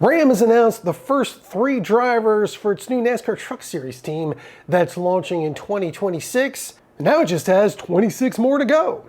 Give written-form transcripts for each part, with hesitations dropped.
Ram has announced the first 3 drivers for its new NASCAR Truck Series team that's launching in 2026. Now it just has 26 more to go.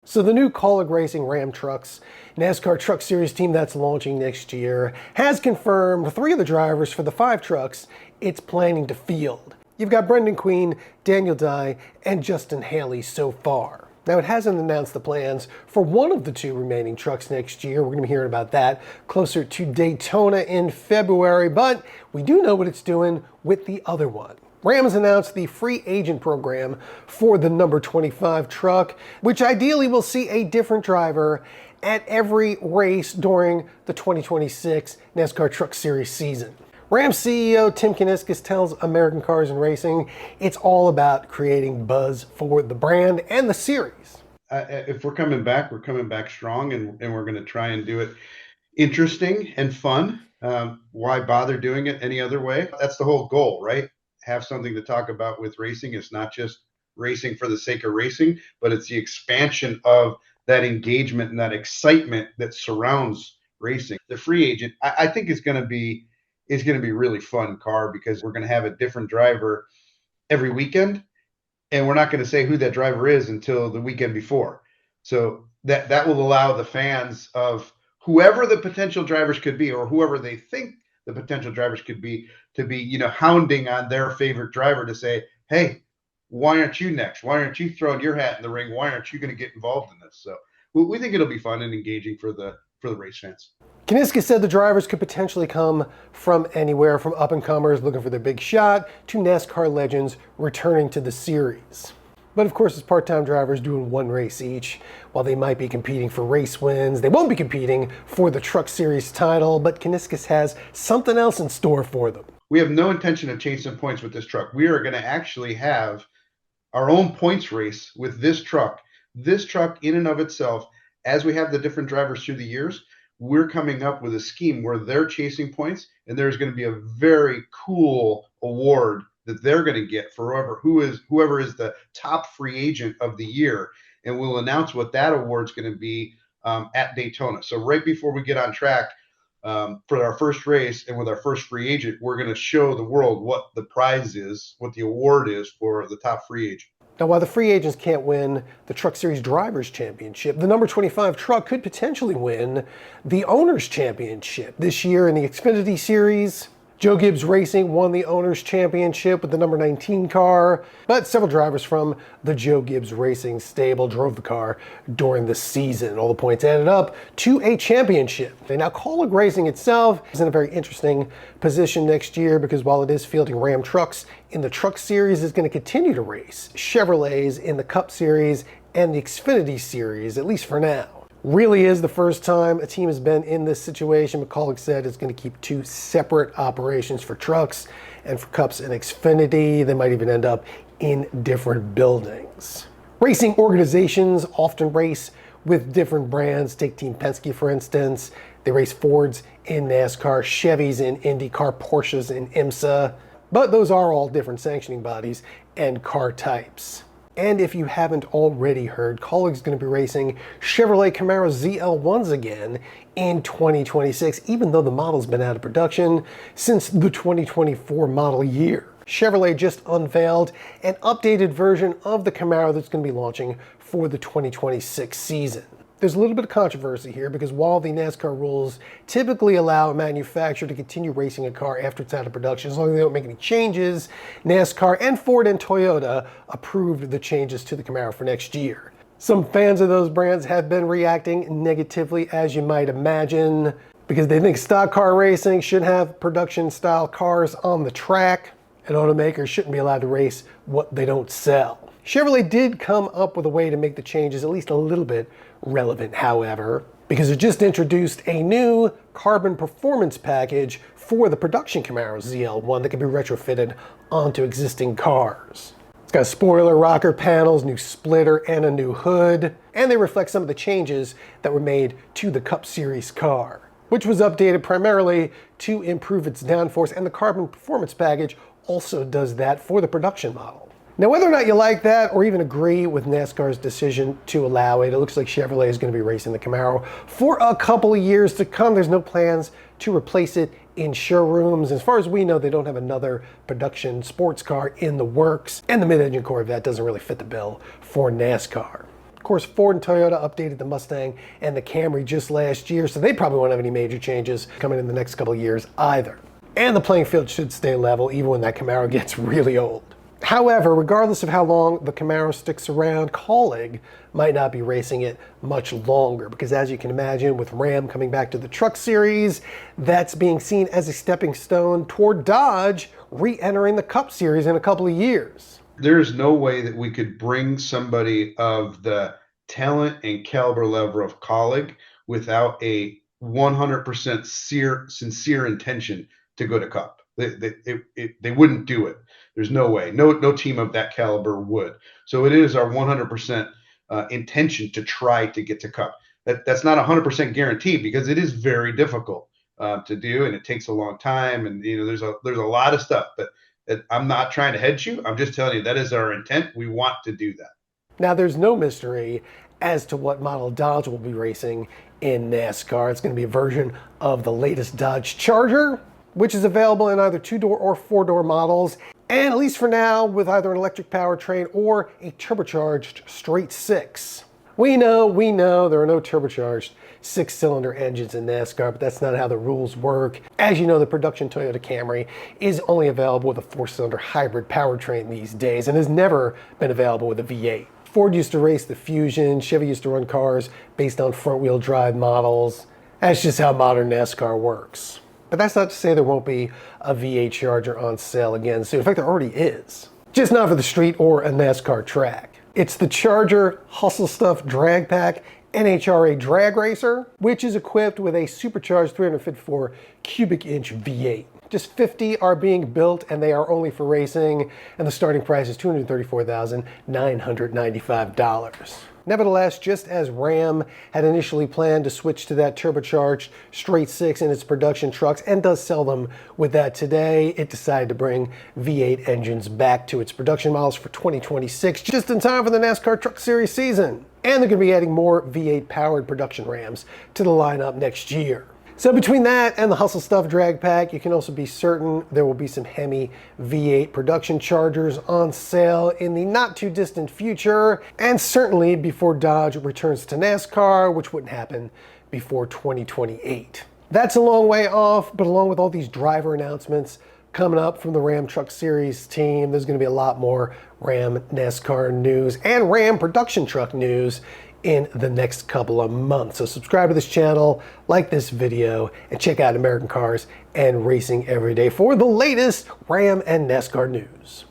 So the new Kaulig Racing Ram Trucks NASCAR Truck Series team that's launching next year has confirmed 3 of the drivers for the 5 trucks it's planning to field. You've got Brendan Queen, Daniel Dye, and Justin Haley so far. Now, it hasn't announced the plans for one of the 2 remaining trucks next year. We're going to be hearing about that closer to Daytona in February, but we do know what it's doing with the other one. Ram has announced the free agent program for the number 25 truck, which ideally will see a different driver at every race during the 2026 NASCAR Truck Series season. Ram CEO Tim Kuniskis tells American Cars and Racing it's all about creating buzz for the brand and the series. If we're coming back strong, and we're going to try and do it interesting and fun. Why bother doing it any other way? That's the whole goal, right? Have something to talk about with racing. It's not just racing for the sake of racing, but it's the expansion of that engagement and that excitement that surrounds racing. The free agent, I think, is going to be really fun car, because we're going to have a different driver every weekend, and we're not going to say who that driver is until the weekend before. So that will allow the fans of whoever the potential drivers could be, or whoever they think the potential drivers could be, to be, hounding on their favorite driver to say, hey, why aren't you next? Why aren't you throwing your hat in the ring? Why aren't you going to get involved in this? So we think it'll be fun and engaging for the race fans. Kuniskis said the drivers could potentially come from anywhere, from up-and-comers looking for their big shot to NASCAR legends returning to the series. But of course, as part-time drivers doing 1 race each, while they might be competing for race wins, they won't be competing for the Truck Series title, but Kuniskis has something else in store for them. We have no intention of chasing points with this truck. We are going to actually have our own points race with this truck. This truck in and of itself, as we have the different drivers through the years, we're coming up with a scheme where they're chasing points, and there's going to be a very cool award that they're going to get for whoever is the top free agent of the year. And we'll announce what that award's going to be at Daytona. So right before we get on track for our first race and with our first free agent, we're going to show the world what the prize is, what the award is for the top free agent. Now, while the free agents can't win the Truck Series Drivers' Championship, the number 25 truck could potentially win the Owners' Championship. This year in the Xfinity Series, Joe Gibbs Racing won the Owners' Championship with the number 19 car, but several drivers from the Joe Gibbs Racing stable drove the car during the season. All the points added up to a championship. And now Kaulig Racing itself is in a very interesting position next year, because while it is fielding Ram trucks in the Truck Series, it's going to continue to race Chevrolets in the Cup Series and the Xfinity Series, at least for now. Really is the first time a team has been in this situation, but Kaulig said it's going to keep 2 separate operations for trucks and for Cups and Xfinity. They might even end up in different buildings. Racing organizations often race with different brands. Take Team Penske, for instance. They race Fords in NASCAR, Chevys in IndyCar, Porsches in IMSA. But those are all different sanctioning bodies and car types. And if you haven't already heard, Kaulig's going to be racing Chevrolet Camaro ZL1s again in 2026, even though the model's been out of production since the 2024 model year. Chevrolet just unveiled an updated version of the Camaro that's going to be launching for the 2026 season. There's a little bit of controversy here, because while the NASCAR rules typically allow a manufacturer to continue racing a car after it's out of production, as long as they don't make any changes, NASCAR and Ford and Toyota approved the changes to the Camaro for next year. Some fans of those brands have been reacting negatively, as you might imagine, because they think stock car racing should have production-style cars on the track, and automakers shouldn't be allowed to race what they don't sell. Chevrolet did come up with a way to make the changes at least a little bit relevant, however, because it just introduced a new carbon performance package for the production Camaro ZL1 that can be retrofitted onto existing cars. It's got spoiler, rocker panels, new splitter, and a new hood, and they reflect some of the changes that were made to the Cup Series car, which was updated primarily to improve its downforce, and the carbon performance package also does that for the production model. Now, whether or not you like that or even agree with NASCAR's decision to allow it, it looks like Chevrolet is going to be racing the Camaro for a couple of years to come. There's no plans to replace it in showrooms. As far as we know, they don't have another production sports car in the works, and the mid-engine Corvette doesn't really fit the bill for NASCAR. Of course, Ford and Toyota updated the Mustang and the Camry just last year, so they probably won't have any major changes coming in the next couple of years either. And the playing field should stay level even when that Camaro gets really old. However, regardless of how long the Camaro sticks around, Kaulig might not be racing it much longer because, as you can imagine, with Ram coming back to the Truck Series, that's being seen as a stepping stone toward Dodge re-entering the Cup Series in a couple of years. There's no way that we could bring somebody of the talent and caliber level of Kaulig without a 100% sincere intention to go to Cup. They wouldn't do it. There's no way. No team of that caliber would. So it is our 100% intention to try to get to Cup. That's not 100% guaranteed because it is very difficult to do, and it takes a long time. And there's a lot of stuff. But I'm not trying to hedge you. I'm just telling you that is our intent. We want to do that. Now, there's no mystery as to what model Dodge will be racing in NASCAR. It's going to be a version of the latest Dodge Charger, which is available in either 2-door or 4-door models, and at least for now, with either an electric powertrain or a turbocharged straight six. We know there are no turbocharged 6-cylinder engines in NASCAR, but that's not how the rules work. As you know, the production Toyota Camry is only available with a 4-cylinder hybrid powertrain these days and has never been available with a V8. Ford used to race the Fusion, Chevy used to run cars based on front-wheel drive models. That's just how modern NASCAR works. But that's not to say there won't be a V8 Charger on sale again soon. In fact, there already is. Just not for the street or a NASCAR track. It's the Charger Hustle Stuff Drag Pack NHRA Drag Racer, which is equipped with a supercharged 354 cubic inch V8. Just 50 are being built, and they are only for racing, and the starting price is $234,995. Nevertheless, just as Ram had initially planned to switch to that turbocharged straight six in its production trucks and does sell them with that today, it decided to bring V8 engines back to its production models for 2026, just in time for the NASCAR Truck Series season. And they're going to be adding more V8 powered production Rams to the lineup next year. So between that and the Hustle Stuff Drag Pack, you can also be certain there will be some Hemi V8 production Chargers on sale in the not too distant future, and certainly before Dodge returns to NASCAR, which wouldn't happen before 2028. That's a long way off, but along with all these driver announcements coming up from the Ram Truck Series team, there's going to be a lot more Ram NASCAR news and Ram production truck news in the next couple of months. So subscribe to this channel, like this video, and check out American Cars and Racing Every Day for the latest Ram and NASCAR news.